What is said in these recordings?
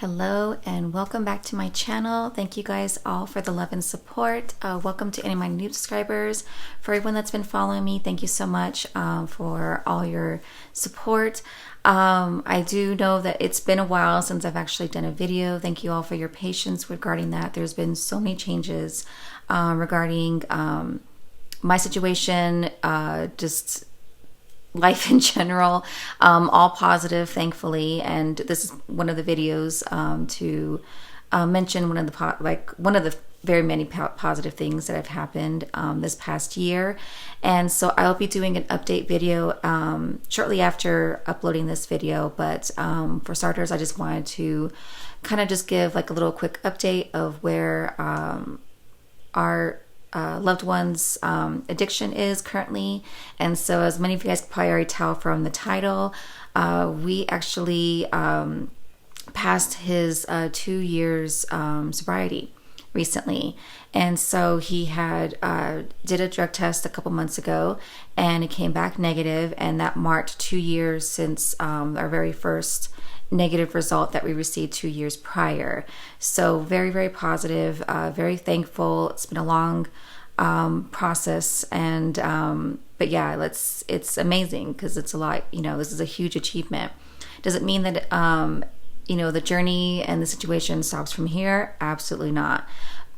Hello and welcome back to my channel. Thank you guys all for the love and support. Welcome to any of my new subscribers. For everyone that's been following me, thank you so much for all your support. I do know that it's been a while since I've actually done a video. Thank you all for your patience regarding that. There's been so many changes regarding my situation, just life in general, all positive, thankfully. And this is one of the videos to mention one of the very many positive things that have happened this past year. And so I'll be doing an update video shortly after uploading this video. But for starters, I just wanted to kind of just give like a little quick update of where our loved one's addiction is currently. And so, as many of you guys can probably already tell from the title, we actually passed his 2 years sobriety recently. And so he had did a drug test a couple months ago, and it came back negative, and that marked 2 years since our very first negative result that we received 2 years prior. So very, very positive, very thankful. It's been a long process, and but yeah, it's amazing because it's a lot. This is a huge achievement. Does it mean that the journey and the situation stops from here? Absolutely not.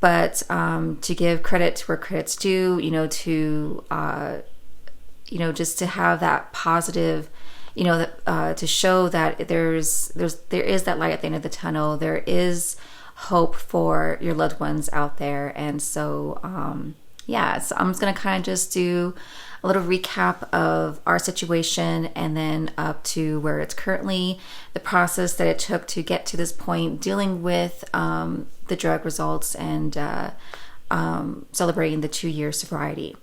But to give credit where credit's due, just to have that positive, to show that there is that light at the end of the tunnel. There is hope for your loved ones out there. And so so I'm just gonna kind of just do a little recap of our situation, and then up to where it's currently, the process that it took to get to this point, dealing with the drug results, and celebrating the 2 year sobriety.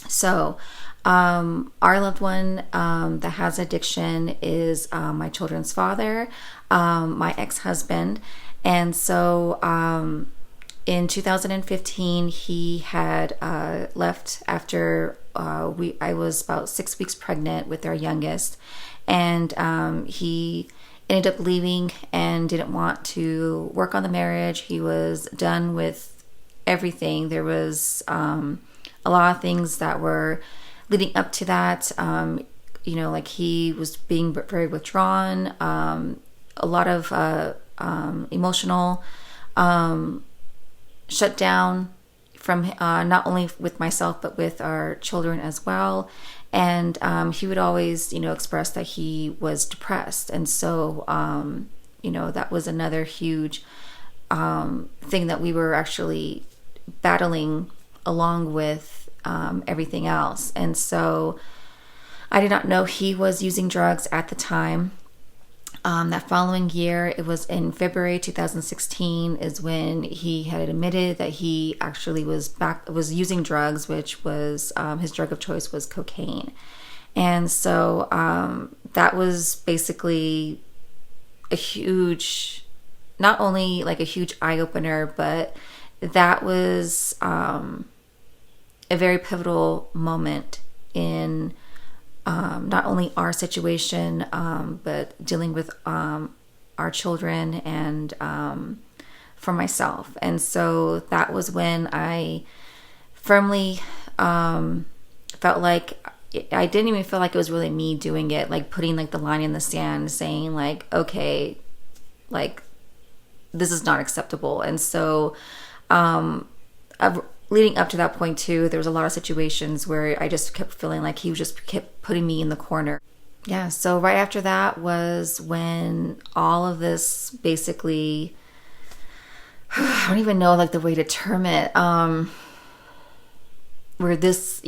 So our loved one that has addiction is my children's father, my ex-husband. And so in 2015, he had left after I was about 6 weeks pregnant with our youngest, and he ended up leaving and didn't want to work on the marriage. He was done with everything. There was a lot of things that were leading up to that. Like he was being very withdrawn, a lot of emotional shut down from not only with myself but with our children as well. And he would always express that he was depressed. And so that was another huge thing that we were actually battling along with everything else. And so I did not know he was using drugs at the time. That following year, it was in February 2016, is when he had admitted that he actually was using drugs, which was his drug of choice was cocaine. And so that was basically a huge, not only like a huge eye opener, but that was a very pivotal moment in not only our situation, but dealing with our children and for myself. And so that was when I firmly felt like I didn't even feel like it was really me doing it, like putting like the line in the sand, saying like, okay, like this is not acceptable. And so leading up to that point too, there was a lot of situations where I just kept feeling like he just kept putting me in the corner. Yeah, so right after that was when all of this basically, I don't even know like the way to term it, where this,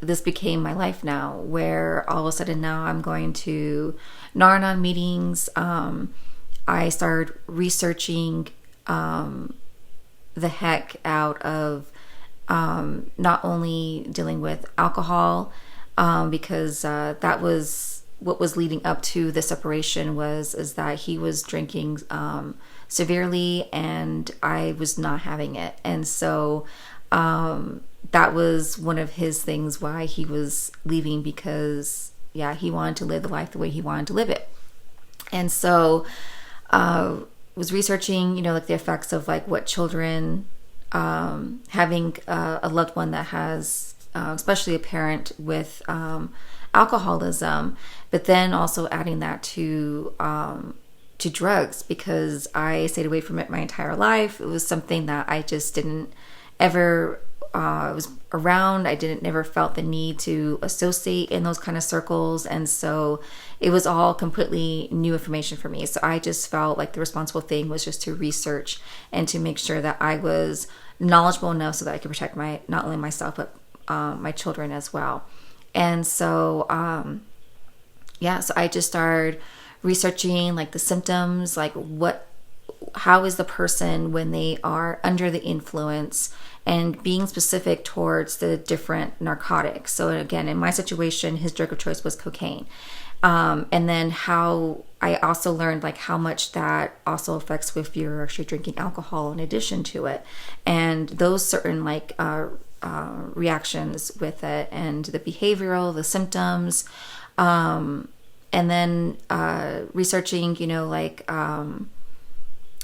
this became my life now, where all of a sudden now I'm going to Nar-Anon meetings. I started researching the heck out of not only dealing with alcohol, because that was what was leading up to the separation, is that he was drinking severely and I was not having it. And so that was one of his things why he was leaving, because he wanted to live the life the way he wanted to live it. And so was researching, like the effects of like what children having a loved one that has, especially a parent with alcoholism, but then also adding that to drugs, because I stayed away from it my entire life. It was something that I just didn't ever was around. I never felt the need to associate in those kind of circles, and so it was all completely new information for me. So I just felt like the responsible thing was just to research and to make sure that I was knowledgeable enough so that I could protect not only myself but my children as well. And so so I just started researching like the symptoms, like how is the person when they are under the influence, and being specific towards the different narcotics. So again, in my situation, his drug of choice was cocaine. And then how I also learned like how much that also affects if you're actually drinking alcohol in addition to it, and those certain like reactions with it, and the behavioral, the symptoms, and then researching,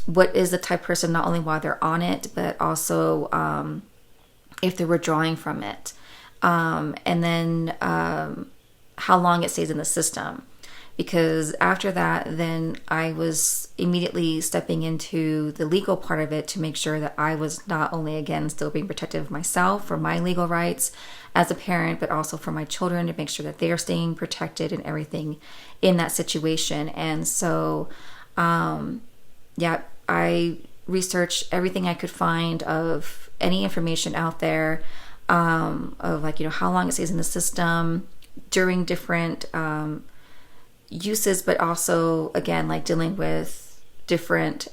what is the type of person, not only while they're on it, but also if they're withdrawing from it, and then how long it stays in the system. Because after that, then I was immediately stepping into the legal part of it to make sure that I was not only, again, still being protective of myself for my legal rights as a parent, but also for my children, to make sure that they are staying protected and everything in that situation. And so, I researched everything I could find of any information out there, of like, how long it stays in the system during different uses, but also, again, like dealing with different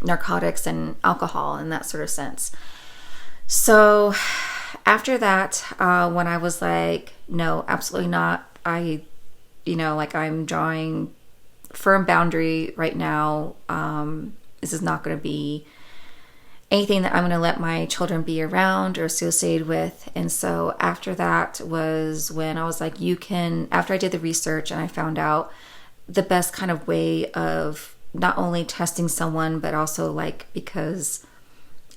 narcotics and alcohol in that sort of sense. So after that, when I was like, no, absolutely not, I'm drawing firm boundary right now. This is not going to be anything that I'm going to let my children be around or associated with. And so after that was when I was like, after I did the research and I found out the best kind of way of not only testing someone, but also like, because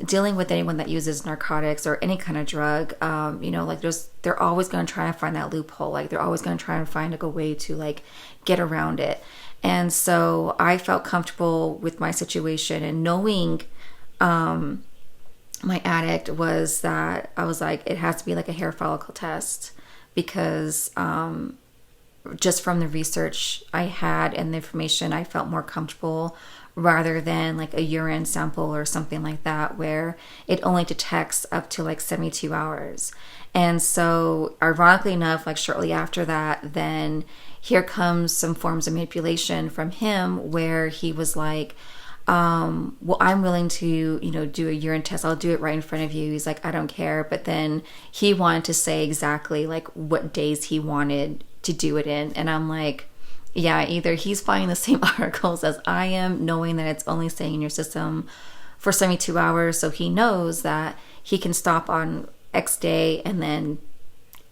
dealing with anyone that uses narcotics or any kind of drug, they're always going to try and find that loophole. Like they're always going to try and find like a way to like get around it. And so I felt comfortable with my situation, and knowing my addict was that I was like, it has to be like a hair follicle test, because just from the research I had and the information, I felt more comfortable, rather than like a urine sample or something like that, where it only detects up to like 72 hours. And so ironically enough, like shortly after that, then here comes some forms of manipulation from him, where he was like, well, I'm willing to, do a urine test. I'll do it right in front of you. He's like, I don't care. But then he wanted to say exactly like what days he wanted to do it in. And I'm like, yeah, either he's finding the same articles as I am, knowing that it's only staying in your system for 72 hours. So he knows that he can stop on X day and then,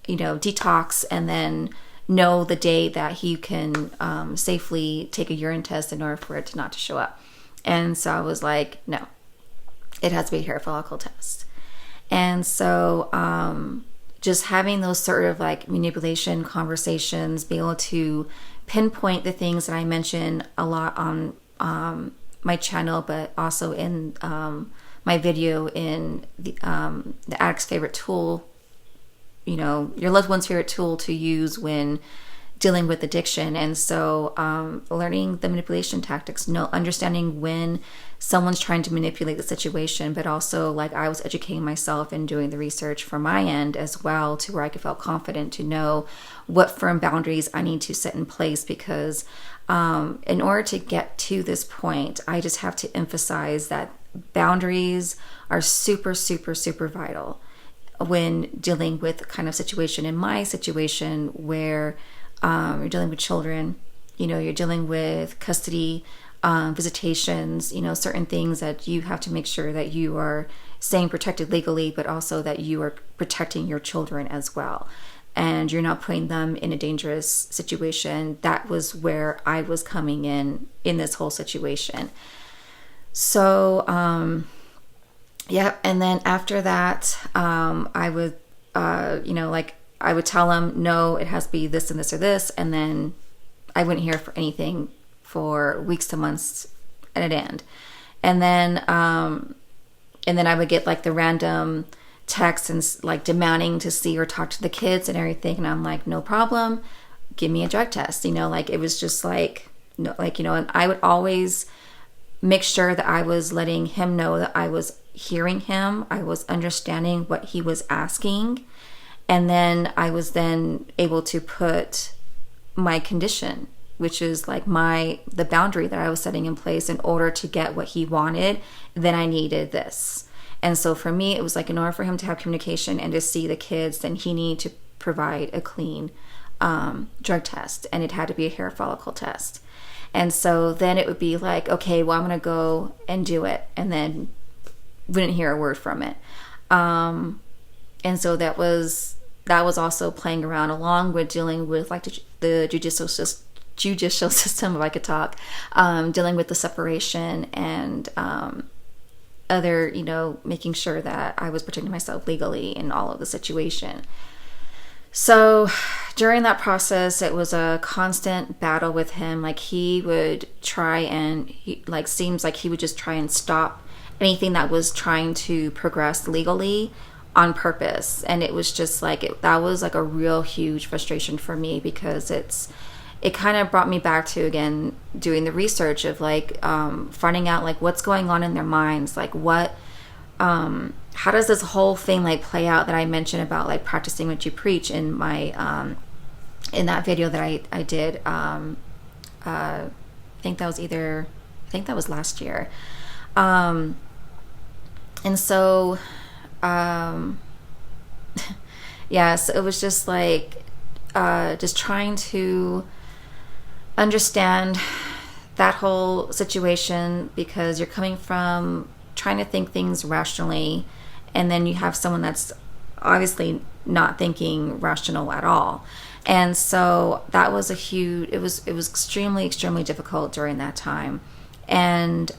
detox, and then know the day that he can safely take a urine test in order for it not to show up. And so I was like, no, it has to be a hair follicle test. And so just having those sort of like manipulation conversations, be able to pinpoint the things that I mention a lot on my channel, but also in my video in the addict's favorite tool, your loved one's favorite tool to use when dealing with addiction. And so learning the manipulation tactics, understanding when someone's trying to manipulate the situation, but also like I was educating myself and doing the research from my end as well, to where I could feel confident to know what firm boundaries I need to set in place. Because in order to get to this point, I just have to emphasize that boundaries are super, super, super vital when dealing with kind of situation. In my situation, where you're dealing with children, you're dealing with custody, visitations, certain things that you have to make sure that you are staying protected legally, but also that you are protecting your children as well. and you're not putting them in a dangerous situation. That was where I was coming in this whole situation. So, yeah. And then after that, I would, like I would tell him, no, it has to be this and this or this. And then I wouldn't hear for anything for weeks to months at an end. And then I would get like the random texts and like demanding to see or talk to the kids and everything. And I'm like, no problem. Give me a drug test. Like it was just like, no, like, and I would always make sure that I was letting him know that I was hearing him. I was understanding what he was asking. And then I was then able to put my condition, which is like the boundary that I was setting in place in order to get what he wanted. Then I needed this. And so for me, it was like, in order for him to have communication and to see the kids, then he needed to provide a clean drug test, and it had to be a hair follicle test. And so then it would be like, okay, well, I'm going to go and do it. And then wouldn't hear a word from it. And so that was also playing around along with dealing with like the judicial system, if I could talk, dealing with the separation and other, making sure that I was protecting myself legally in all of the situation. So during that process, it was a constant battle with him. Like he would try and seems like he would just try and stop anything that was trying to progress legally on purpose. And it was just like, that was like a real huge frustration for me, because it kind of brought me back to, again, doing the research of like finding out like what's going on in their minds, like how does this whole thing like play out that I mentioned about like practicing what you preach in my in that video that I did. I think that was last year. And so yeah, so it was just like just trying to understand that whole situation, because you're coming from trying to think things rationally, and then you have someone that's obviously not thinking rational at all. And so that was it was extremely, extremely difficult during that time. And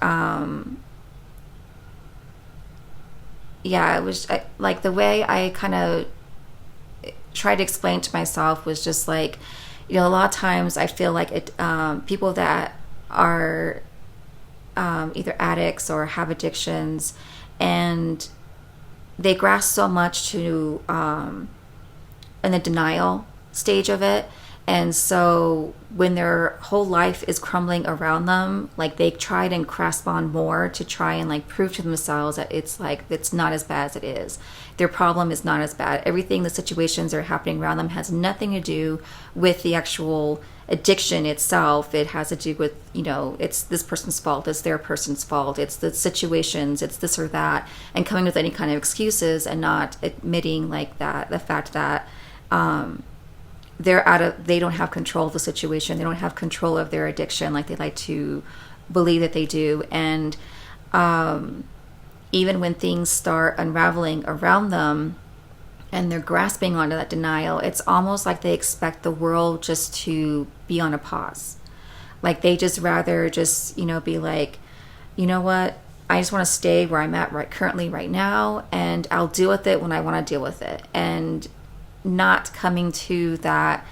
yeah, it was like the way I kind of tried to explain to myself was just like, a lot of times I feel like people that are either addicts or have addictions, and they grasp so much to in the denial stage of it. And so when their whole life is crumbling around them, like they try and grasp on more to try and like prove to themselves that it's not as bad as it is. Their problem is not as bad. Everything, the situations that are happening around them has nothing to do with the actual addiction itself. It has to do with, it's this person's fault, it's their person's fault, it's the situations, it's this or that, and coming with any kind of excuses and not admitting like that, the fact that they don't have control of the situation, they don't have control of their addiction like they like to believe that they do. And even when things start unraveling around them and they're grasping onto that denial, it's almost like they expect the world just to be on a pause. Like they just rather just, be like, you know what, I just want to stay where I'm at currently right now, and I'll deal with it when I want to deal with it. And not coming to that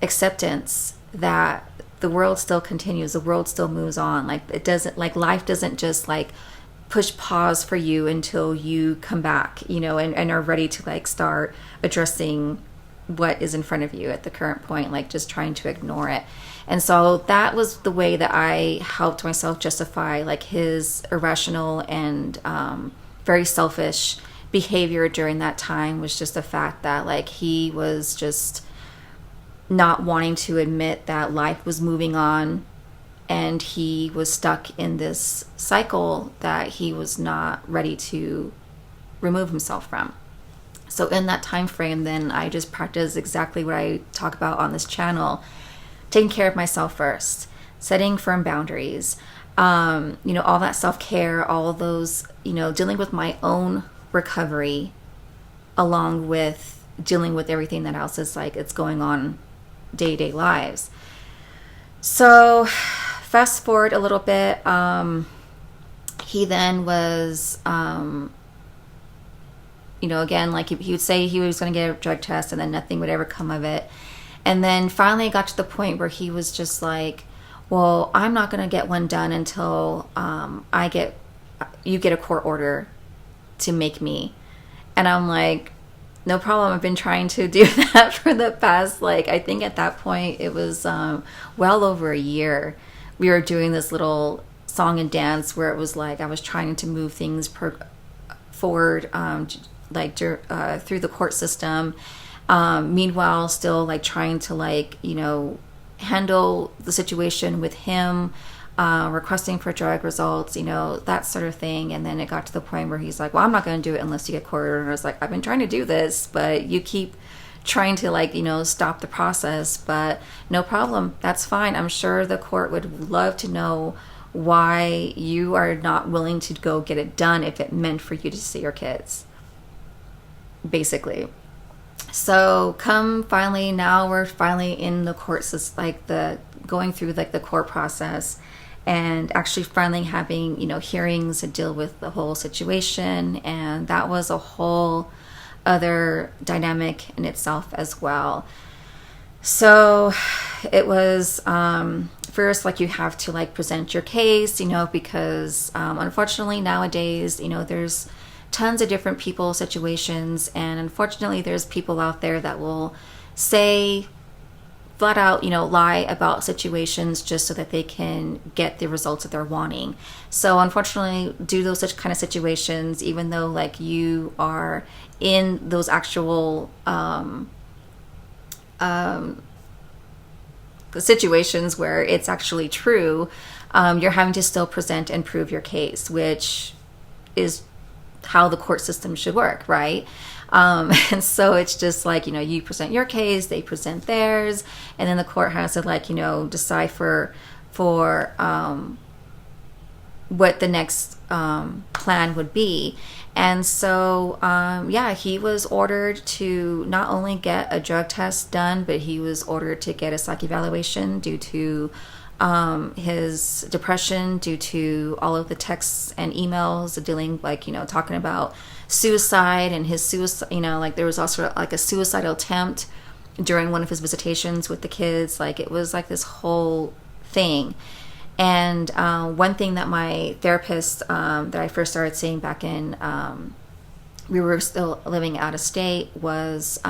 acceptance that the world still continues, the world still moves on. Like it doesn't, like life doesn't just like push pause for you until you come back, and are ready to like start addressing what is in front of you at the current point, like just trying to ignore it. And so that was the way that I helped myself justify like his irrational and very selfish behavior during that time, was just the fact that like he was just not wanting to admit that life was moving on, and he was stuck in this cycle that he was not ready to remove himself from. So in that time frame, then I just practiced exactly what I talk about on this channel, taking care of myself first, setting firm boundaries, all that self-care, all of those, dealing with my own recovery along with dealing with everything that else is like it's going on day-to-day lives. So fast forward a little bit, he then was again, like he would say he was going to get a drug test and then nothing would ever come of it. And then finally it got to the point where he was just like, well, I'm not going to get one done until you get a court order to make me. And I'm like, no problem. I've been trying to do that for the past, like, I think at that point it was well over a year. We were doing this little song and dance where it was like I was trying to move things forward through the court system. Meanwhile, still like trying to handle the situation with him, requesting for drug results, that sort of thing. And then it got to the point where he's like, well, I'm not going to do it unless you get court order. And I was like, I've been trying to do this, but you keep trying to stop the process. But no problem. That's fine. I'm sure the court would love to know why you are not willing to go get it done if it meant for you to see your kids, basically. So now we're finally in the court system, going through the court process, and actually finally having hearings to deal with the whole situation. And that was a whole other dynamic in itself as well. So it was first, you have to present your case, because unfortunately nowadays there's tons of different people, situations, and unfortunately there's people out there that will say flat out, lie about situations just so that they can get the results that they're wanting. So unfortunately, due to those such kind of situations, even though you are in those actual situations where it's actually true, you're having to still present and prove your case, which is how the court system should work, right? And so it's just you present your case, they present theirs, and then the court has to decipher for what the next plan would be. And so he was ordered to not only get a drug test done, but he was ordered to get a psych evaluation due to his depression, due to all of the texts and emails dealing talking about suicide and his suicide. There was also a suicidal attempt during one of his visitations with the kids. It was this whole thing. And one thing that my therapist that I first started seeing back in, we were still living out of state, was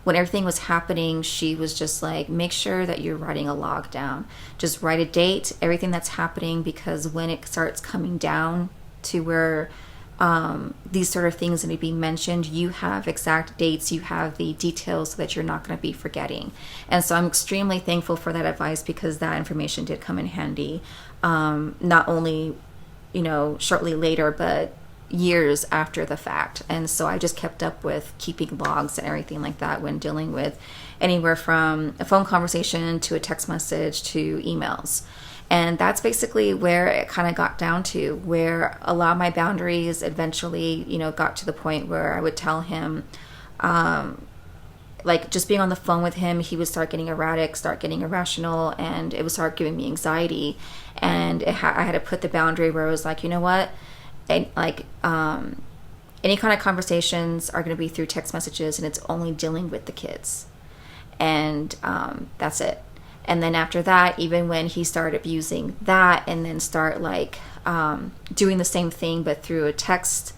when everything was happening, she was just make sure that you're writing a log down. Just write a date, everything that's happening, because when it starts coming down to where these sort of things need to be mentioned, you have exact dates, you have the details so that you're not going to be forgetting. And so I'm extremely thankful for that advice, because that information did come in handy, not only shortly later, but years after the fact. And so I just kept up with keeping logs and everything like that when dealing with anywhere from a phone conversation to a text message to emails. And that's basically where it kind of got down to, where a lot of my boundaries eventually, got to the point where I would tell him, just being on the phone with him, he would start getting erratic, start getting irrational, and it would start giving me anxiety. And I had to put the boundary where it was you know what? Any kind of conversations are going to be through text messages, and it's only dealing with the kids. And that's it. And then after that, even when he started abusing that and then start doing the same thing but through a text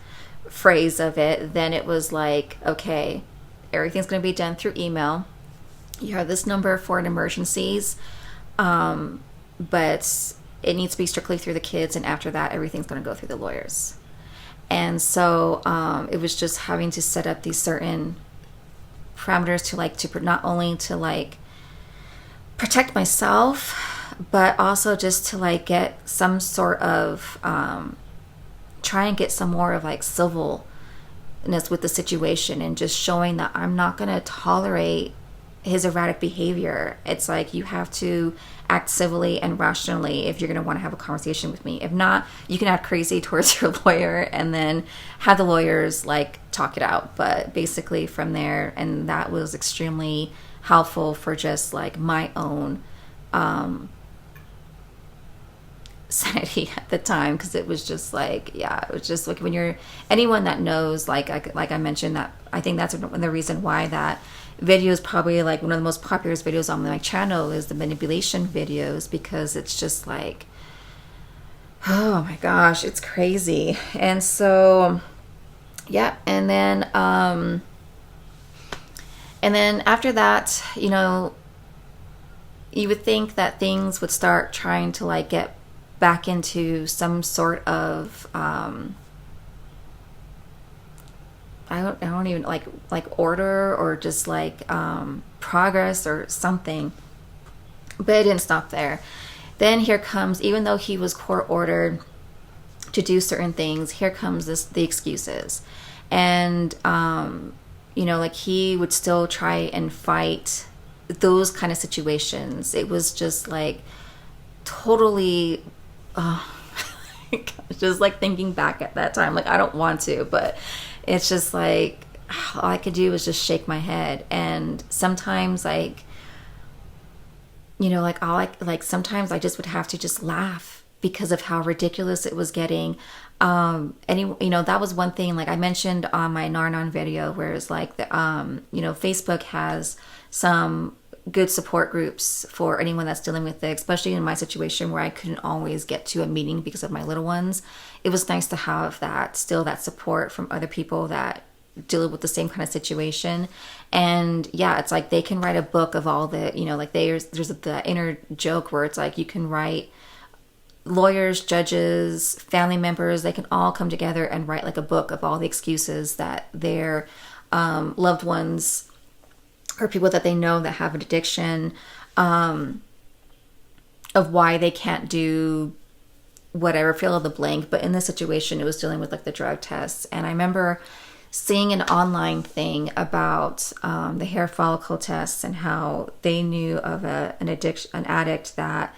phrase of it, then it was okay, everything's going to be done through email. You have this number for an emergencies, but it needs to be strictly through the kids, and after that, everything's going to go through the lawyers. And so it was just having to set up these certain parameters to not only to protect myself, but also just to get some sort of try and get some more of civilness with the situation, and just showing that I'm not going to tolerate his erratic behavior. It's like you have to act civilly and rationally if you're going to want to have a conversation with me. If not, you can act crazy towards your lawyer and then have the lawyers like talk it out. But basically from there, and that was extremely helpful for just like my own sanity at the time, because it was just like, yeah, it was just like when you're, anyone that knows, like I mentioned, that I think that's the reason why that video is probably like one of the most popular videos on my channel is the manipulation videos, because it's just like, oh my gosh, it's crazy. And so yeah, and then after that, you know, you would think that things would start trying to like get back into some sort of I don't even like order, or just like progress or something. But it didn't stop there. Then here comes, even though he was court ordered to do certain things, here comes the excuses. And you know, like he would still try and fight those kind of situations. It was just like totally just like thinking back at that time, like I don't want to, but it's just like all I could do was just shake my head. And sometimes, like, you know, like sometimes I just would have to just laugh because of how ridiculous it was getting. And you know, that was one thing, like I mentioned on my Narnon video, where it's like the you know, Facebook has some good support groups for anyone that's dealing with it, especially in my situation where I couldn't always get to a meeting because of my little ones. It was nice to have that support from other people that deal with the same kind of situation. And yeah, it's like they can write a book of all the, you know, like there's the inner joke where it's like you can write, lawyers, judges, family members, they can all come together and write like a book of all the excuses that their loved ones or people that they know that have an addiction, of why they can't do whatever, fill in the blank. But in this situation, it was dealing with like the drug tests. And I remember seeing an online thing about the hair follicle tests and how they knew of an addict that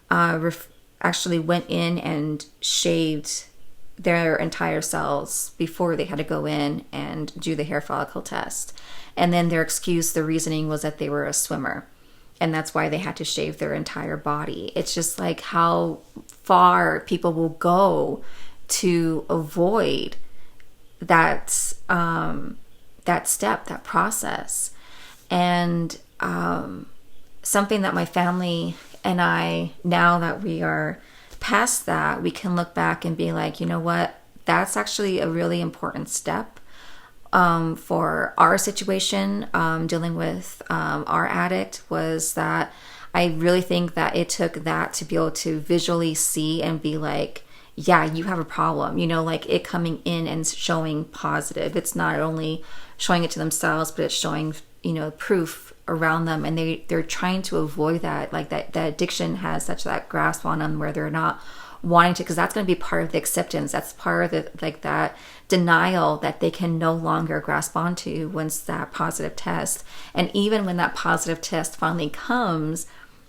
actually went in and shaved their entire cells before they had to go in and do the hair follicle test. And then their excuse, the reasoning was that they were a swimmer, and that's why they had to shave their entire body. It's just like how far people will go to avoid that step, that process. And something that my family and I, now that we are past that, we can look back and be like, you know what, that's actually a really important step for our situation, dealing with our addict, was that I really think that it took that to be able to visually see and be like, yeah, you have a problem, you know, like it coming in and showing positive. It's not only showing it to themselves, but it's showing, you know, proof around them. And they're trying to avoid that, like that addiction has such that grasp on them where they're not wanting to, because that's going to be part of the acceptance. That's part of the, like that denial that they can no longer grasp onto once that positive test. And even when that positive test finally comes,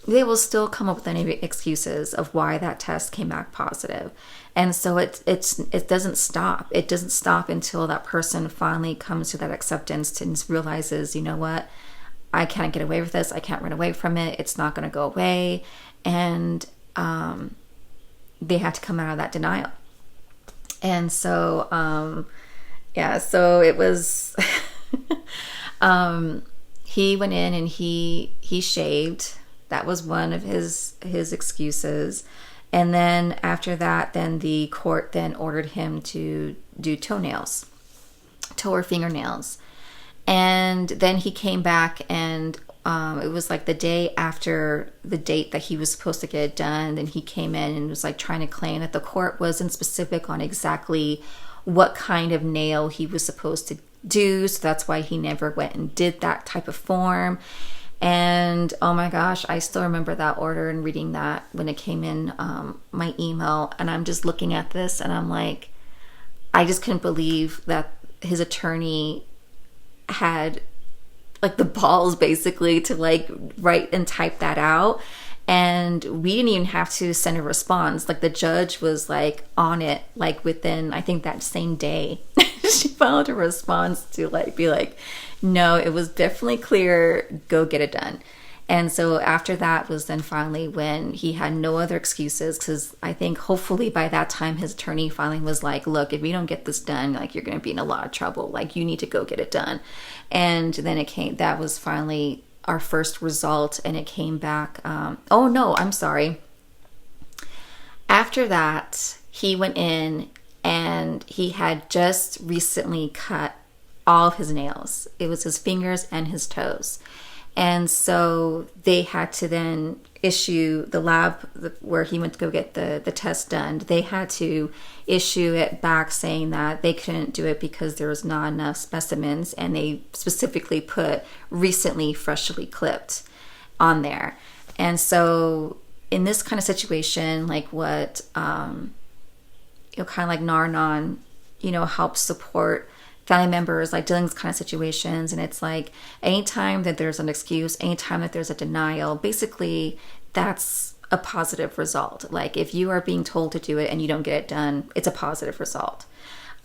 they will still come up with any excuses of why that test came back positive. And so it doesn't stop. It doesn't stop until that person finally comes to that acceptance and realizes, you know what, I can't get away with this. I can't run away from it. It's not going to go away. And they have to come out of that denial. And so, yeah, so it was, he went in and he shaved. That was one of his excuses. And then after that, then the court then ordered him to do toe or fingernails. And then he came back, and it was like the day after the date that he was supposed to get it done. Then he came in and was like trying to claim that the court wasn't specific on exactly what kind of nail he was supposed to do. So that's why he never went and did that type of form. And oh my gosh, I still remember that order and reading that when it came in my email. And I'm just looking at this and I'm like, I just couldn't believe that his attorney had like the balls basically to like write and type that out. And we didn't even have to send a response. Like the judge was like on it, like within, I think that same day. She filed a response to like be like, no, it was definitely clear, go get it done. And so after that was then finally when he had no other excuses, because I think hopefully by that time his attorney finally was like, look, if you don't get this done, like you're going to be in a lot of trouble. Like you need to go get it done. And then it came, that was finally our first result, and it came back. Oh no, I'm sorry. After that, he went in and he had just recently cut all of his nails. It was his fingers and his toes. And so they had to then issue the lab where he went to go get the test done. They had to issue it back saying that they couldn't do it because there was not enough specimens, and they specifically put recently freshly clipped on there. And so in this kind of situation, like what kind of like Nar-Anon, helps support family members like dealing with kind of situations. And it's like anytime that there's an excuse, anytime that there's a denial, basically that's a positive result. Like if you are being told to do it and you don't get it done, it's a positive result.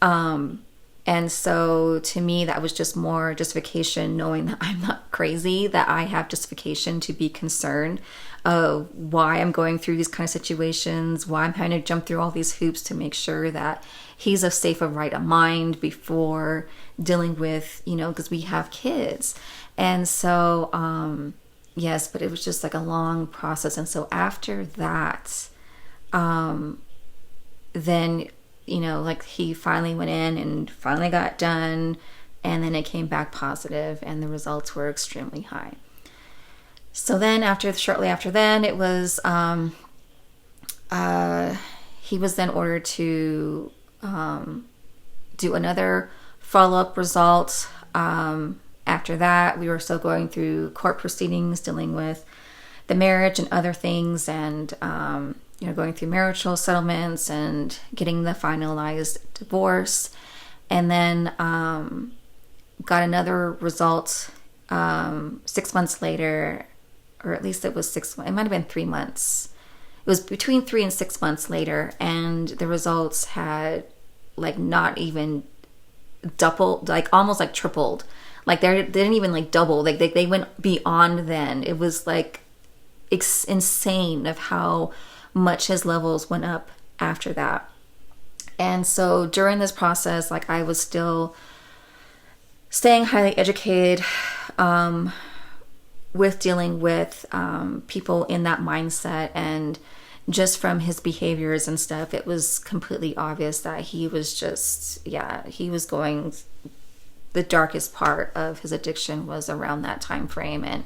And so to me, that was just more justification, knowing that I'm not crazy, that I have justification to be concerned of why I'm going through these kind of situations, why I'm having to jump through all these hoops to make sure that he's a safe of right of mind before dealing with, because we have kids. And so, yes, but it was just like a long process. And so after that, then, like he finally went in and finally got done, and then it came back positive and the results were extremely high. So then shortly after then, it was, he was then ordered to do another follow-up result. After that, we were still going through court proceedings, dealing with the marriage and other things, and going through marital settlements and getting the finalized divorce. And then got another result 6 months later, or at least it was it might have been 3 months. It was between 3 and 6 months later, and the results had like not even doubled, like almost like tripled. Like they didn't even like double. Like they went beyond then. It was like insane of how much his levels went up after that. And so during this process, like I was still staying highly educated with dealing with people in that mindset. And just from his behaviors and stuff, it was completely obvious that he was just, he was going, the darkest part of his addiction was around that time frame. And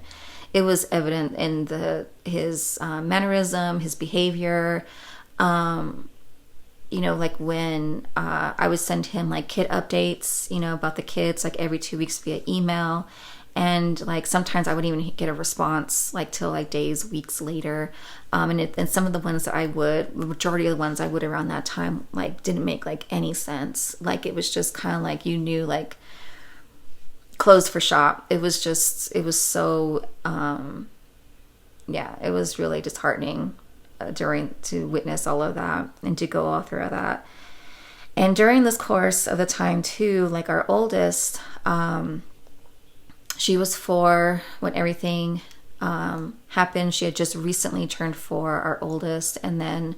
it was evident in his mannerism, his behavior. Like when I would send him like kid updates, about the kids, like every 2 weeks via email. And like sometimes I wouldn't even get a response like till like days, weeks later. And some of the ones that the majority of the ones I would around that time, like didn't make like any sense. Like it was just kind of like, like closed for shop. It was so, it was really disheartening to witness all of that and to go all through that. And during this course of the time too, like our oldest, she was 4 when everything happened. She had just recently turned 4, our oldest. And then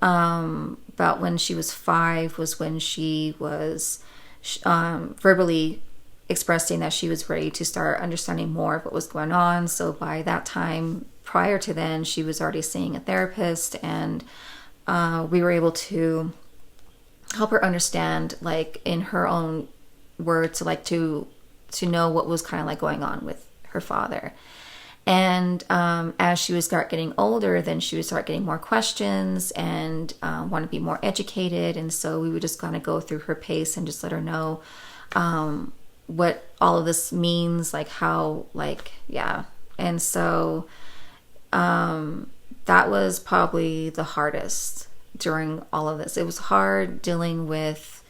about when she was 5 was when she was verbally expressing that she was ready to start understanding more of what was going on. So by that time, prior to then, she was already seeing a therapist, and we were able to help her understand, like in her own words, like to know what was kind of like going on with her father. And as she would start getting older, then she would start getting more questions and want to be more educated. And so we would just kind of go through her pace and just let her know what all of this means, like how, like, And so that was probably the hardest during all of this. It was hard dealing with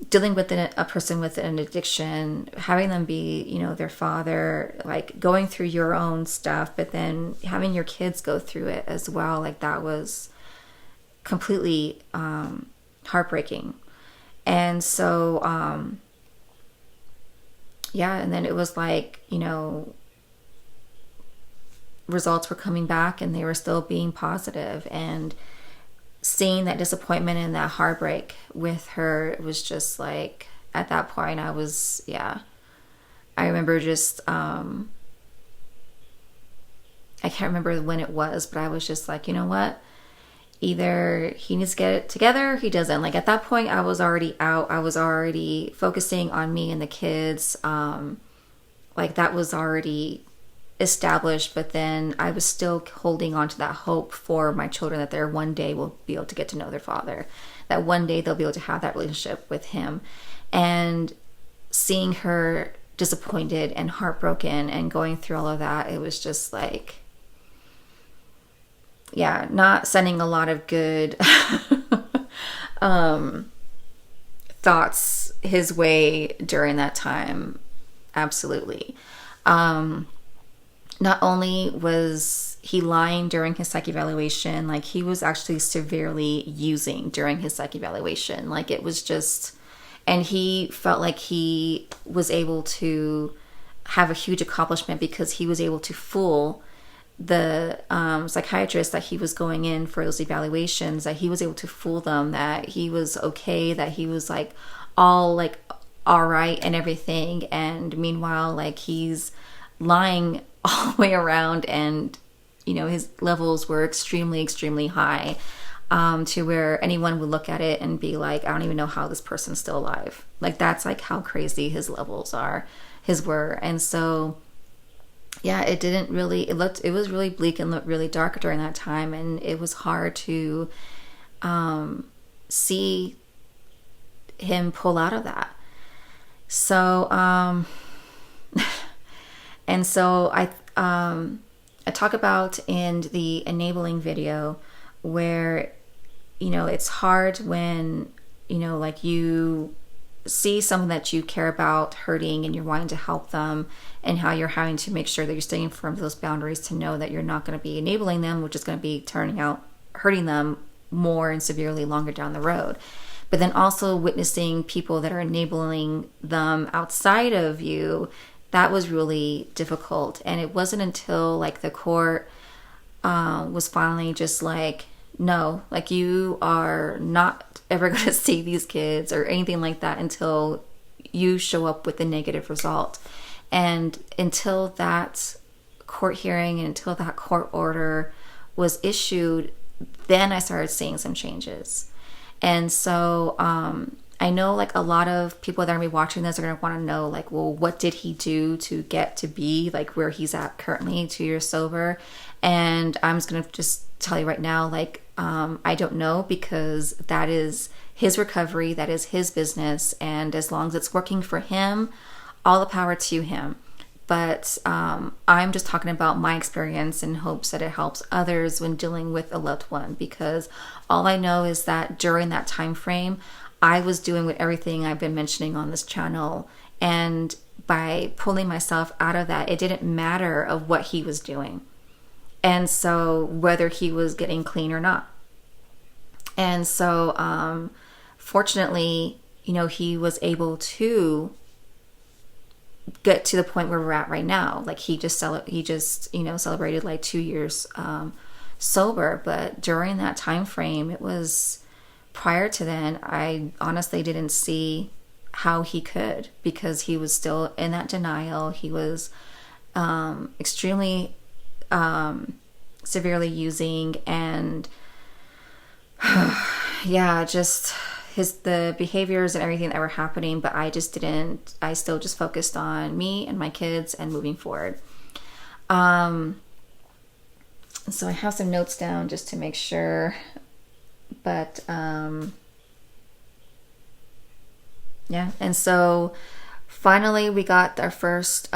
dealing with a person with an addiction, having them be, you know, their father, like going through your own stuff, but then having your kids go through it as well. Like that was completely heartbreaking. And so, yeah, and then it was like, you know, results were coming back and they were still being positive, and seeing that disappointment and that heartbreak with her, it was just like, at that point I was, yeah, I remember just I can't remember when it was, but I was just like, you know what, either he needs to get it together or he doesn't. Like at that point I was already out, I was already focusing on me and the kids, like that was already established, but then I was still holding on to that hope for my children that they one day will be able to get to know their father, that one day they'll be able to have that relationship with him. And seeing her disappointed and heartbroken and going through all of that, it was just like, yeah, not sending a lot of good thoughts his way during that time. Absolutely. Not only was he lying during his psych evaluation, like he was actually severely using during his psych evaluation. Like it was just, and he felt like he was able to have a huge accomplishment because he was able to fool the psychiatrist that he was going in for those evaluations, that he was able to fool them that he was okay, that he was like all right and everything. And meanwhile, like he's lying all the way around, and you know his levels were extremely high, to where anyone would look at it and be like, I don't even know how this person's still alive. Like that's like how crazy his levels were. And so yeah, it was really bleak and looked really dark during that time, and it was hard to see him pull out of that. So and so I talk about in the enabling video where, you know, it's hard when, you know, like you see someone that you care about hurting and you're wanting to help them, and how you're having to make sure that you're staying firm to those boundaries to know that you're not going to be enabling them, which is going to be turning out hurting them more and severely longer down the road. But then also witnessing people that are enabling them outside of you, that was really difficult. And it wasn't until like the court was finally just like, no, like you are not ever going to see these kids or anything like that until you show up with a negative result. And until that court hearing and until that court order was issued, then I started seeing some changes. And so I know like a lot of people that are going to be watching this are going to want to know like, well, what did he do to get to be like where he's at currently, 2 years sober? And I'm just going to just tell you right now, like, I don't know, because that is his recovery, that is his business. And as long as it's working for him, all the power to him. But I'm just talking about my experience in hopes that it helps others when dealing with a loved one, because all I know is that during that time frame, I was doing with everything I've been mentioning on this channel. And by pulling myself out of that, it didn't matter of what he was doing. And so whether he was getting clean or not. And so fortunately, you know, he was able to get to the point where we're at right now. Like he just you know, celebrated like 2 years sober. But during that time frame, it was, prior to then, I honestly didn't see how he could, because he was still in that denial. He was extremely severely using, and yeah, just the behaviors and everything that were happening. But I still just focused on me and my kids and moving forward. So I have some notes down just to make sure, but yeah. And so finally we got our first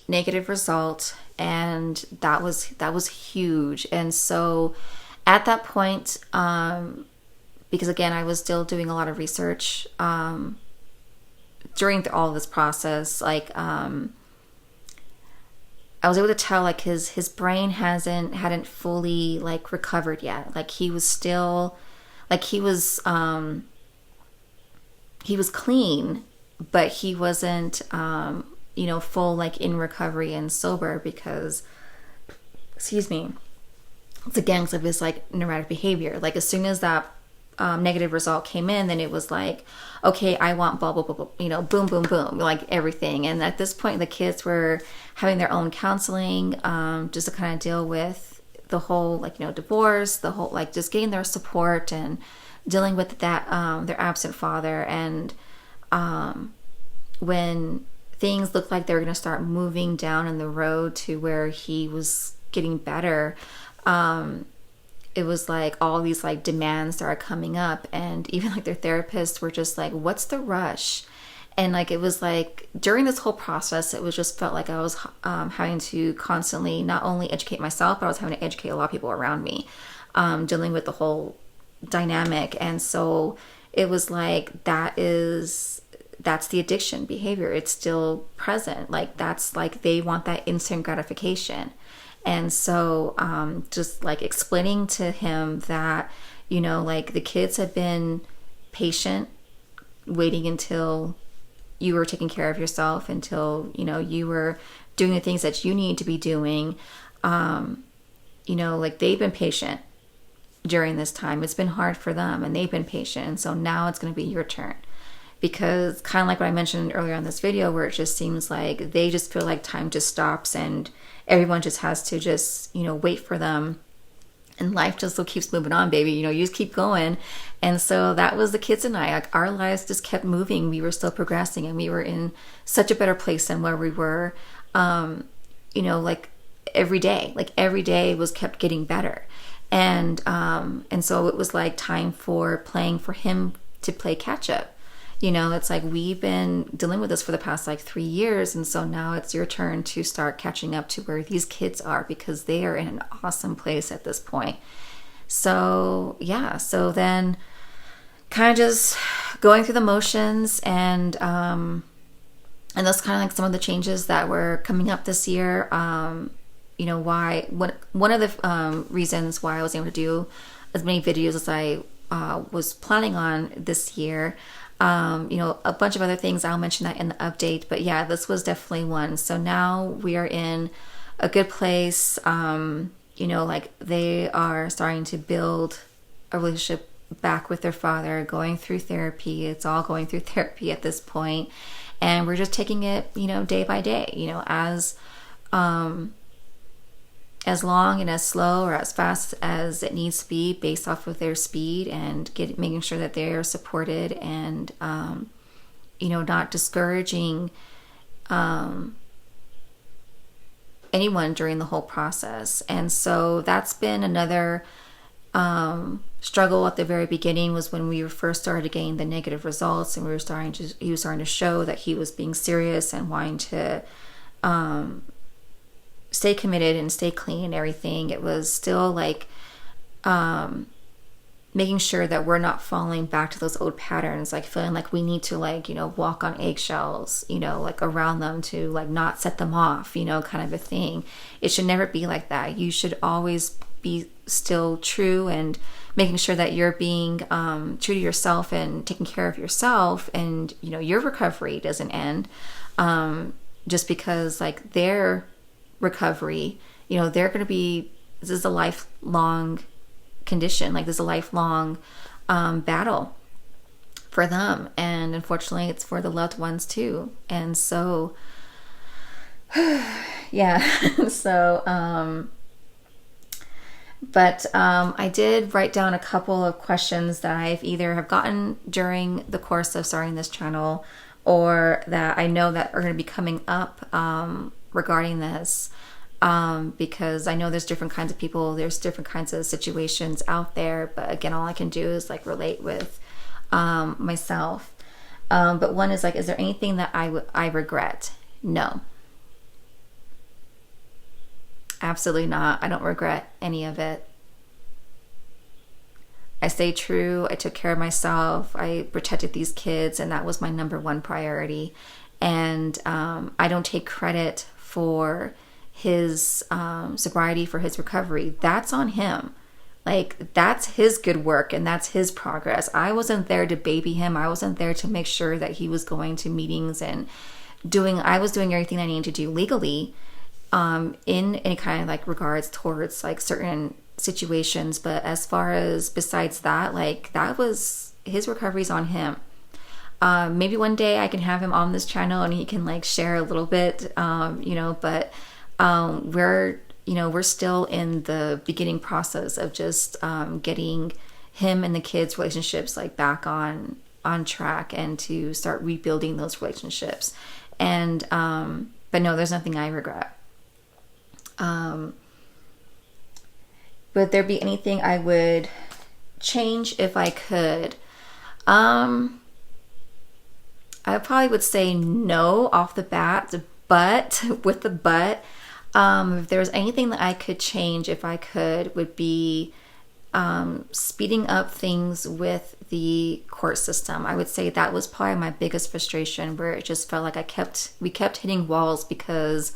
negative result, and that was huge. And so at that point, because again, I was still doing a lot of research during all of this process. Like I was able to tell like his brain hadn't fully like recovered yet. Like he was still like he was clean, but he wasn't full like in recovery and sober, because excuse me, it's against of his like neurotic behavior. Like as soon as that negative result came in, then it was like, okay, I want blah blah blah, blah, boom boom boom, like everything. And at this point, the kids were having their own counseling, just to kind of deal with the whole like divorce, the whole like just getting their support and dealing with that their absent father. And when things looked like they were going to start moving down in the road to where he was getting better, it was like all these like demands started coming up, and even like their therapists were just like, what's the rush? And like it was like during this whole process, it was just felt like I was having to constantly not only educate myself, but I was having to educate a lot of people around me, dealing with the whole dynamic. And so it was like that's the addiction behavior. It's still present. Like that's like they want that instant gratification. And so just like explaining to him that like the kids have been patient, waiting until you were taking care of yourself, until you were doing the things that you need to be doing. Like they've been patient during this time. It's been hard for them, and they've been patient. And so now it's going to be your turn. Because kind of like what I mentioned earlier on this video, where it just seems like they just feel like time just stops and everyone just has to just, wait for them. And life just still keeps moving on, baby. You just keep going. And so that was the kids and I. Like our lives just kept moving. We were still progressing, and we were in such a better place than where we were, like every day. Like every day was kept getting better. And so it was like time for him to play catch up. It's like we've been dealing with this for the past like 3 years. And so now it's your turn to start catching up to where these kids are, because they are in an awesome place at this point. So yeah, so then kind of just going through the motions, and that's kind of like some of the changes that were coming up this year. One of the reasons why I was able to do as many videos as I was planning on this year. A bunch of other things, I'll mention that in the update, but yeah, this was definitely one. So now we are in a good place. Like they are starting to build a relationship back with their father, going through therapy. It's all going through therapy at this point, and we're just taking it, day by day, as long and as slow or as fast as it needs to be based off of their speed, and making sure that they are supported, and not discouraging anyone during the whole process. And so that's been another struggle at the very beginning, was when we first started getting the negative results, and he was starting to show that he was being serious and wanting to stay committed and stay clean and everything. It was still like making sure that we're not falling back to those old patterns, like feeling like we need to like walk on eggshells, like around them to like not set them off, kind of a thing. It should never be like that. You should always be still true, and making sure that you're being true to yourself and taking care of yourself, and your recovery doesn't end just because like their recovery, they're going to be, this is a lifelong condition, like this is a lifelong battle for them, and unfortunately it's for the loved ones too. And so yeah. So I did write down a couple of questions that I've either have gotten during the course of starting this channel, or that I know that are going to be coming up regarding this, because I know there's different kinds of people, there's different kinds of situations out there, but again, all I can do is like relate with myself. But one is like, is there anything that I regret? No, absolutely not. I don't regret any of it. I stayed true. I took care of myself. I protected these kids, and that was my number one priority. And I don't take credit for his sobriety, for his recovery. That's on him. Like, that's his good work and that's his progress. I wasn't there to baby him. I wasn't there to make sure that he was going to meetings and I was doing everything I needed to do legally in any kind of like regards towards like certain situations. But as far as besides that, like, that was his recovery's on him. Maybe one day I can have him on this channel and he can like share a little bit, but we're still in the beginning process of just getting him and the kids' relationships like back on track and to start rebuilding those relationships. And but no, there's nothing I regret. Would there be anything I would change if I could? I probably would say no off the bat, but with the but, if there was anything that I could change if I could, would be speeding up things with the court system. I would say that was probably my biggest frustration, where it just felt like we kept hitting walls because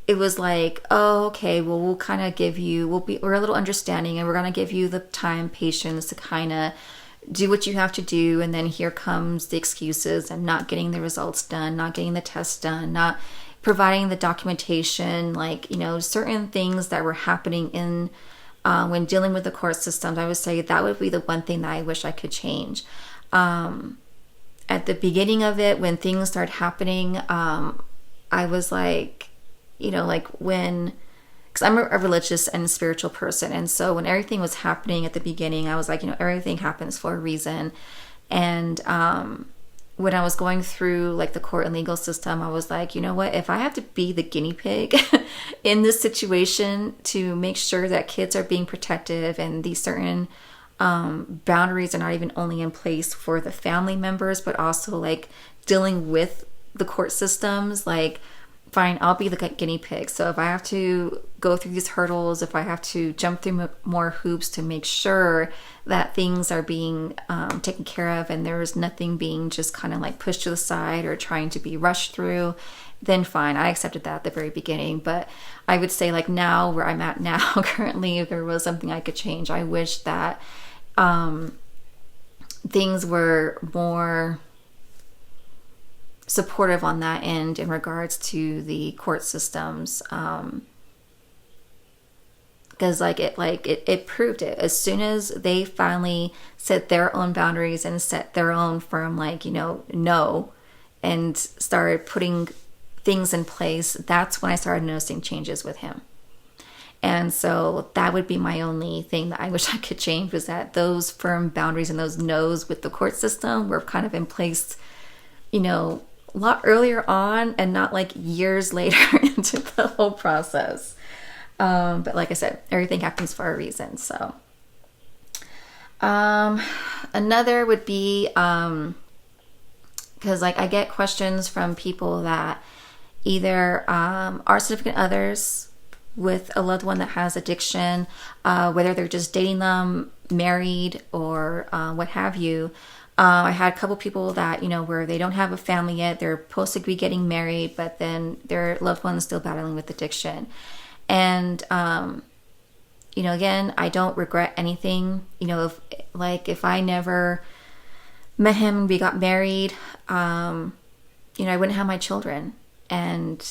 it was like, oh, okay, well, we'll kind of give you, we're a little understanding, and we're going to give you the time, patience to kind of do what you have to do. And then here comes the excuses and not getting the results done, not getting the tests done, not providing the documentation, like, certain things that were happening in when dealing with the court systems. I would say that would be the one thing that I wish I could change. At the beginning of it, when things started happening, I was like, because I'm a religious and spiritual person. And so when everything was happening at the beginning, I was like, everything happens for a reason. And when I was going through like the court and legal system, I was like, you know what, if I have to be the guinea pig in this situation to make sure that kids are being protective and these certain boundaries are not even only in place for the family members, but also like dealing with the court systems, like, fine, I'll be the guinea pig. So if I have to go through these hurdles, if I have to jump through more hoops to make sure that things are being taken care of and there's nothing being just kind of like pushed to the side or trying to be rushed through, then fine. I accepted that at the very beginning. But I would say, like, now where I'm at now, currently, if there was something I could change, I wish that things were more supportive on that end in regards to the court systems, because it proved it. As soon as they finally set their own boundaries and set their own firm, no, and started putting things in place, that's when I started noticing changes with him. And so that would be my only thing that I wish I could change, was that those firm boundaries and those no's with the court system were kind of in place, a lot earlier on and not like years later into the whole process. But like I said, everything happens for a reason. So another would be, because like I get questions from people that either are significant others with a loved one that has addiction, whether they're just dating them, married, or what have you. I had a couple people that, where they don't have a family yet. They're supposed to be getting married, but then their loved one is still battling with addiction. And, again, I don't regret anything. If I never met him and we got married, I wouldn't have my children. And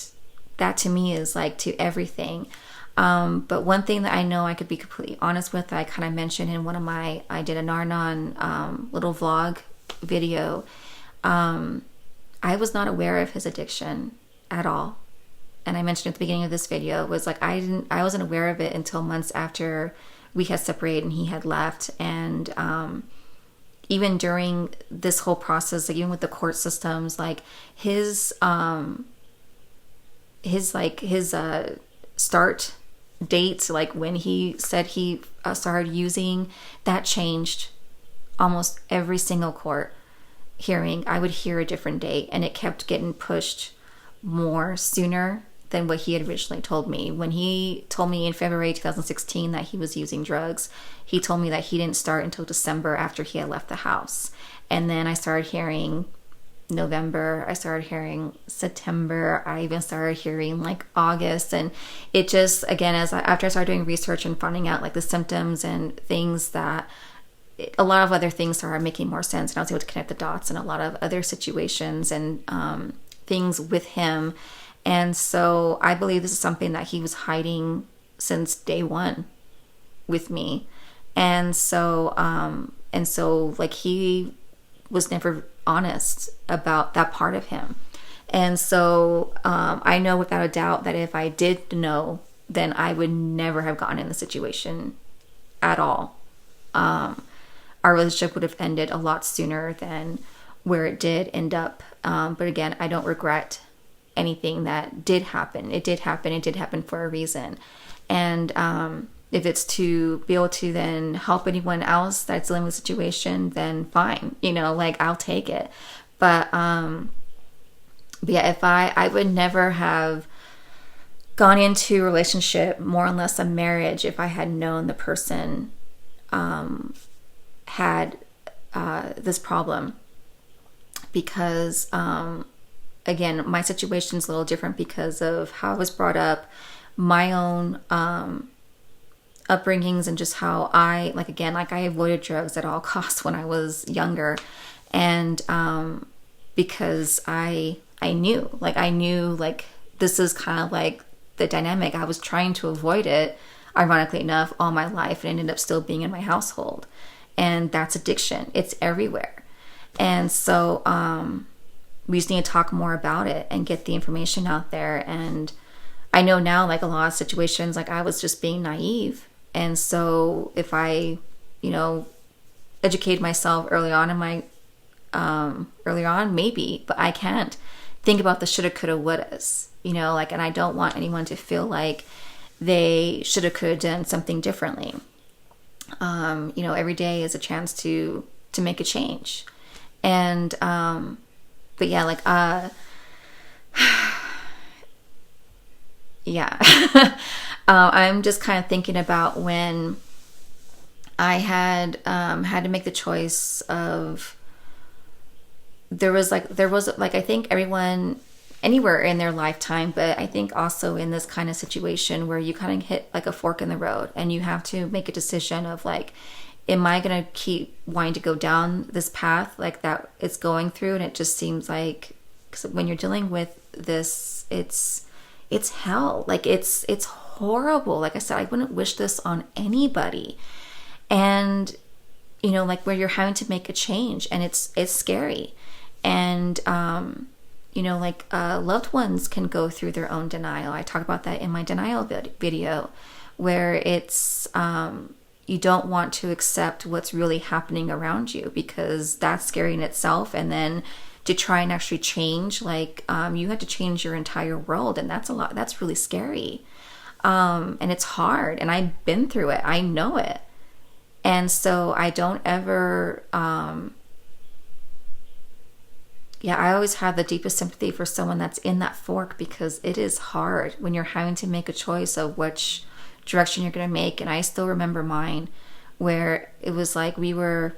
that to me is like to everything. But one thing that I know I could be completely honest with, I kind of mentioned in one of I did a Narnon little vlog video. I was not aware of his addiction at all. And I mentioned at the beginning of this video, was like, I wasn't aware of it until months after we had separated and he had left. And even during this whole process, like even with the court systems, like his start date, like when he said he started using, that changed almost every single court hearing. I would hear a different date, and it kept getting pushed more sooner than what he had originally told me. When he told me in February 2016 that he was using drugs, he told me that he didn't start until December after he had left the house. And then I started hearing November, I started hearing September, I even started hearing like August. And it just, again, after I started doing research and finding out like the symptoms and things, that a lot of other things started making more sense, and I was able to connect the dots in a lot of other situations and things with him. And so I believe this is something that he was hiding since day one with me. And so like he was never honest about that part of him. And so I know without a doubt that if I did know, then I would never have gotten in the situation at all. Our relationship would have ended a lot sooner than where it did end up. But again, I don't regret anything that did happen. It did happen. It did happen for a reason. And if it's to be able to then help anyone else that's dealing with a situation, then fine. Like I'll take it. But yeah, if I would never have gone into a relationship, more or less a marriage, if I had known the person had this problem. Because again, my situation is a little different because of how I was brought up, my own upbringings, and just how I avoided drugs at all costs when I was younger. And because I knew this is kind of like the dynamic. I was trying to avoid it, ironically enough, all my life, and ended up still being in my household. And that's addiction. It's everywhere. And so we just need to talk more about it and get the information out there. And I know now, like a lot of situations, like I was just being naive. And so if I, educate myself early on, maybe, but I can't think about the shoulda, coulda, wouldas, and I don't want anyone to feel like they shoulda, coulda done something differently. Every day is a chance to make a change. And, but yeah, yeah, I'm just kind of thinking about when I had to make the choice of, there was I think everyone anywhere in their lifetime, but I think also in this kind of situation where you kind of hit like a fork in the road and you have to make a decision of like, am I going to keep wanting to go down this path like that it's going through? And it just seems like, cause when you're dealing with this, it's hell. Like it's horrible. Like I said, I wouldn't wish this on anybody. And, like where you're having to make a change, and it's scary. And, loved ones can go through their own denial. I talk about that in my denial video, where it's, you don't want to accept what's really happening around you, because that's scary in itself. And then to try and actually change, you have to change your entire world. And that's really scary. And it's hard, and I've been through it. I know it. And so I don't ever, I always have the deepest sympathy for someone that's in that fork, because it is hard when you're having to make a choice of which direction you're going to make. And I still remember mine, where it was like we were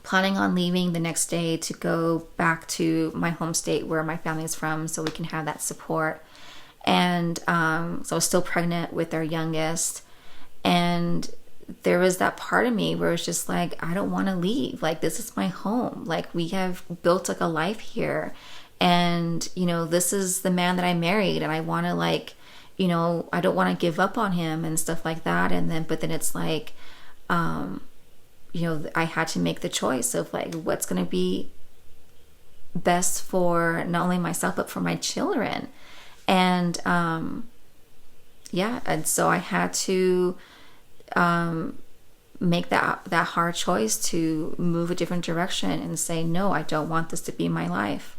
planning on leaving the next day to go back to my home state where my family is from, so we can have that support. And so I was still pregnant with our youngest, and there was that part of me where it's just like, I don't want to leave. Like, this is my home. Like, we have built like a life here, and this is the man that I married, and I want to I don't want to give up on him and stuff like that. But then it's like, I had to make the choice of like, what's going to be best for not only myself, but for my children. And, and so I had to, make that hard choice to move a different direction and say, no, I don't want this to be my life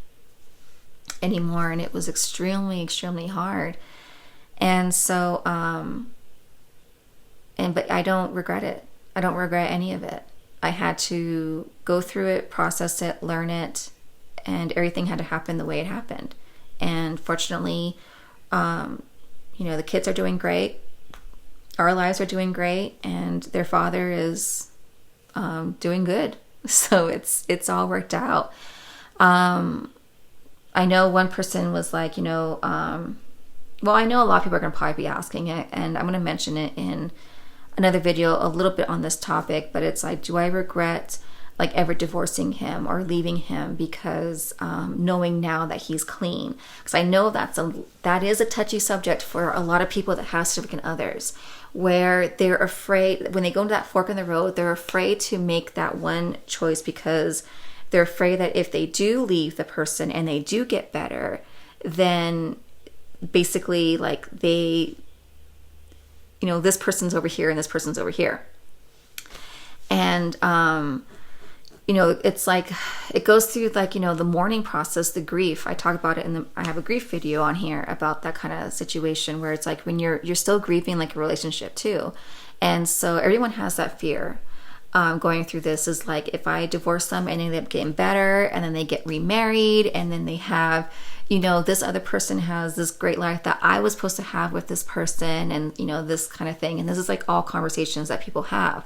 anymore. And it was extremely, extremely hard. And so, but I don't regret it. I don't regret any of it. I had to go through it, process it, learn it, and everything had to happen the way it happened. And fortunately, the kids are doing great, our lives are doing great, and their father is doing good. So it's all worked out. I know one person was like, well, I know a lot of people are going to probably be asking it, and I'm going to mention it in another video a little bit on this topic, but it's like, do I regret like ever divorcing him or leaving him because knowing now that he's clean? Because I know that is a touchy subject for a lot of people that have significant others, where they're afraid when they go into that fork in the road, they're afraid to make that one choice because they're afraid that if they do leave the person and they do get better, then basically like they, this person's over here and this person's over here. And, it's like, it goes through like, the mourning process, the grief. I talk about it I have a grief video on here about that kind of situation where it's like when you're still grieving like a relationship too. And so everyone has that fear. Going through this is like, if I divorce them and they end up getting better and then they get remarried and then they have, this other person has this great life that I was supposed to have with this person, and, this kind of thing. And this is like all conversations that people have.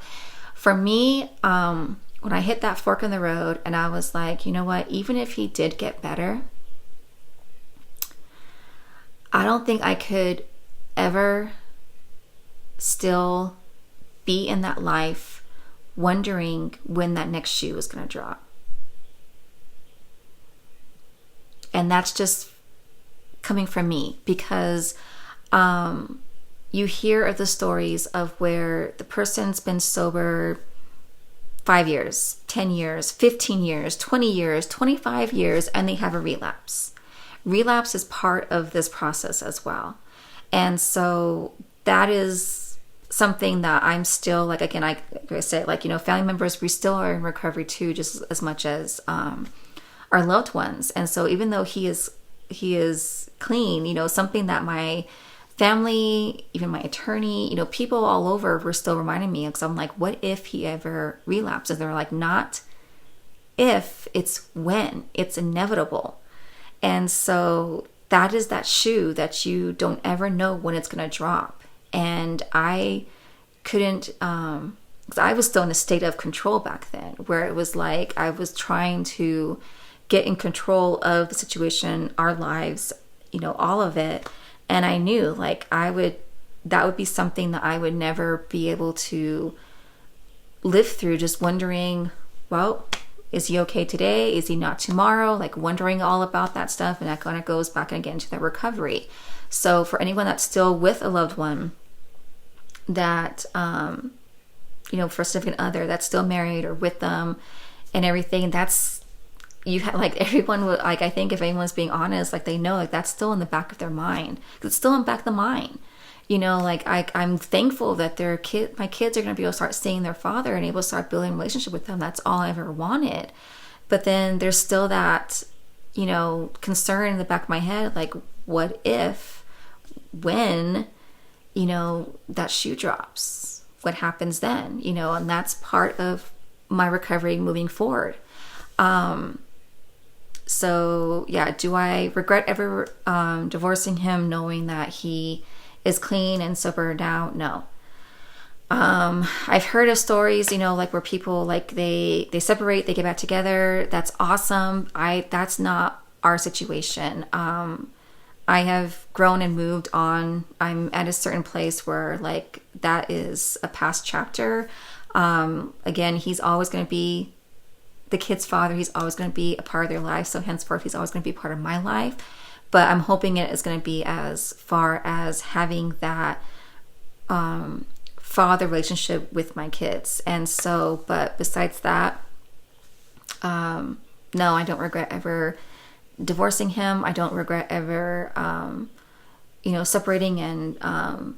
For me, when I hit that fork in the road and I was like, you know what, even if he did get better, I don't think I could ever still be in that life wondering when that next shoe is going to drop. And that's just coming from me, because you hear of the stories of where the person's been sober 5 years, 10 years, 15 years, 20 years, 25 years, and they have a relapse. Relapse is part of this process as well. And so that is something that I'm still like, again, like I said, like, family members, we still are in recovery too, just as much as our loved ones. And so even though he is clean, something that my family, even my attorney, people all over were still reminding me, because I'm like, what if he ever relapses? They're like, not if, it's when. It's inevitable. And so that is that shoe that you don't ever know when it's going to drop. And I couldn't, because I was still in a state of control back then, where it was like I was trying to get in control of the situation, our lives, all of it. And I knew like that would be something that I would never be able to live through, just wondering, well, is he okay today? Is he not tomorrow? Like wondering all about that stuff. And that kind of goes back again to the recovery. So for anyone that's still with a loved one that, for a significant other that's still married or with them and everything, that's, like everyone would, like, I think if anyone's being honest, like they know, like that's still in the back of their mind. It's still in the back of the mind. Like I'm thankful that my kids are going to be able to start seeing their father and able to start building a relationship with them. That's all I ever wanted. But then there's still that, concern in the back of my head, like what if, when, that shoe drops, what happens then, and that's part of my recovery moving forward. So yeah, do I regret ever divorcing him knowing that he is clean and sober now? No. I've heard of stories, like where people like they separate, they get back together. That's awesome. That's not our situation. I have grown and moved on. I'm at a certain place where like that is a past chapter. Again, he's always going to be the kid's father. He's always going to be a part of their life. So henceforth, he's always going to be part of my life. But I'm hoping it is going to be as far as having that father relationship with my kids. And so, but besides that, no, I don't regret ever divorcing him. I don't regret ever, separating and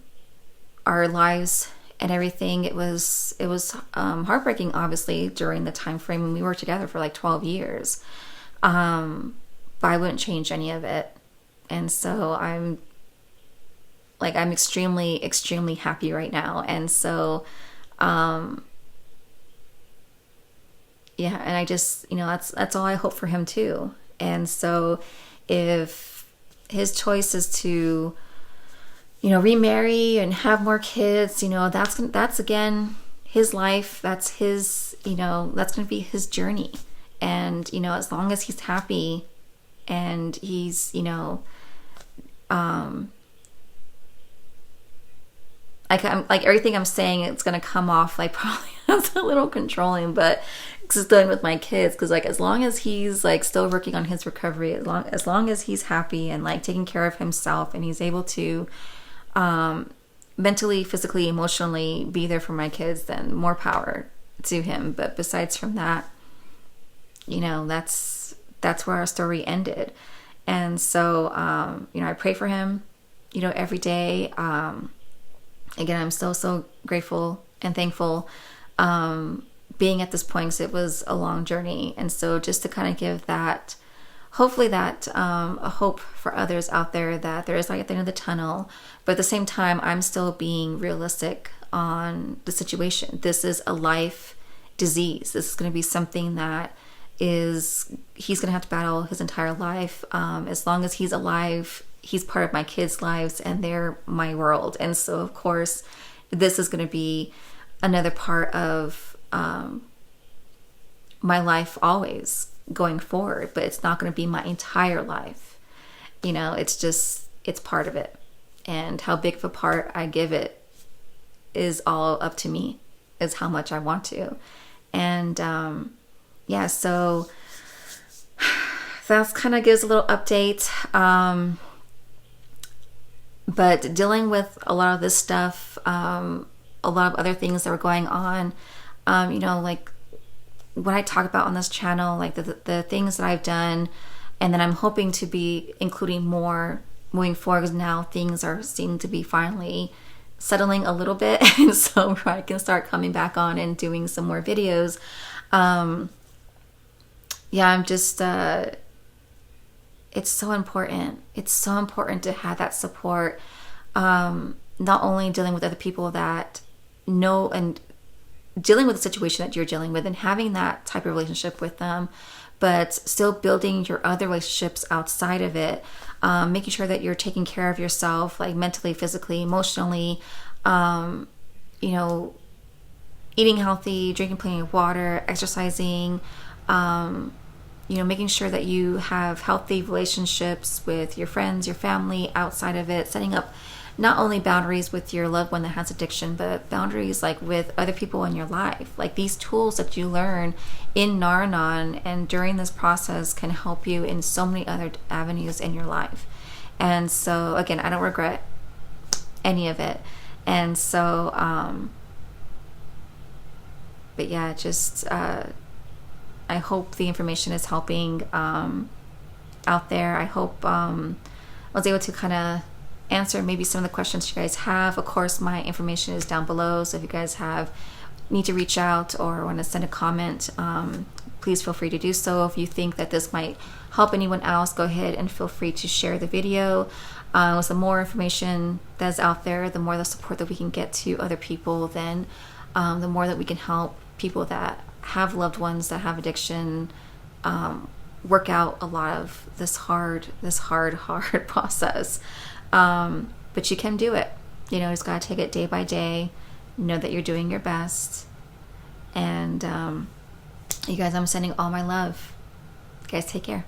our lives and everything. It was heartbreaking, obviously, during the time frame when we were together for like 12 years. But I wouldn't change any of it. And so I'm extremely, extremely happy right now. And so, yeah, and I just, that's all I hope for him too. And so if his choice is to, remarry and have more kids, that's again his life. That's his, that's going to be his journey. And, as long as he's happy and he's, like everything I'm saying, it's gonna come off like probably that's a little controlling, but just dealing with my kids, because like as long as he's like still working on his recovery, as long as he's happy and like taking care of himself, and he's able to mentally, physically, emotionally be there for my kids, then more power to him. But besides from that, that's where our story ended. And so I pray for him every day. Again, I'm so grateful and thankful being at this point, because it was a long journey. And so just to kind of give that, hopefully that a hope for others out there, that there is light at the end of the tunnel. But at the same time, I'm still being realistic on the situation. This is a life disease. This is going to be something that he's going to have to battle his entire life. As long as he's alive, he's part of my kids' lives, and they're my world. And so, of course, this is going to be another part of my life always going forward. But it's not going to be my entire life. It's part of it. And how big of a part I give it is all up to me, is how much I want to. And so that kind of gives a little update. But dealing with a lot of this stuff, a lot of other things that were going on, like what I talk about on this channel, like the things that I've done, and then I'm hoping to be including more moving forward, because now things are seeming to be finally settling a little bit, and so I can start coming back on and doing some more videos. I'm just it's so important. It's so important to have that support, not only dealing with other people that know and dealing with the situation that you're dealing with and having that type of relationship with them, but still building your other relationships outside of it, making sure that you're taking care of yourself, like mentally, physically, emotionally, eating healthy, drinking plenty of water, exercising, making sure that you have healthy relationships with your friends, your family, outside of it, setting up not only boundaries with your loved one that has addiction, but boundaries like with other people in your life. Like these tools that you learn in Nar-Anon and during this process can help you in so many other avenues in your life. And so again, I don't regret any of it. And so, but yeah, just, I hope the information is helping out there. I hope I was able to kind of answer maybe some of the questions you guys have. Of course, my information is down below, so if you guys need to reach out or want to send a comment, please feel free to do so. If you think that this might help anyone else, go ahead and feel free to share the video. With the more information that's out there, the more the support that we can get to other people, then the more that we can help people that have loved ones that have addiction work out a lot of this hard process. But you can do it. You just got to take it day by day. Know that you're doing your best. And you guys, I'm sending all my love. You guys take care.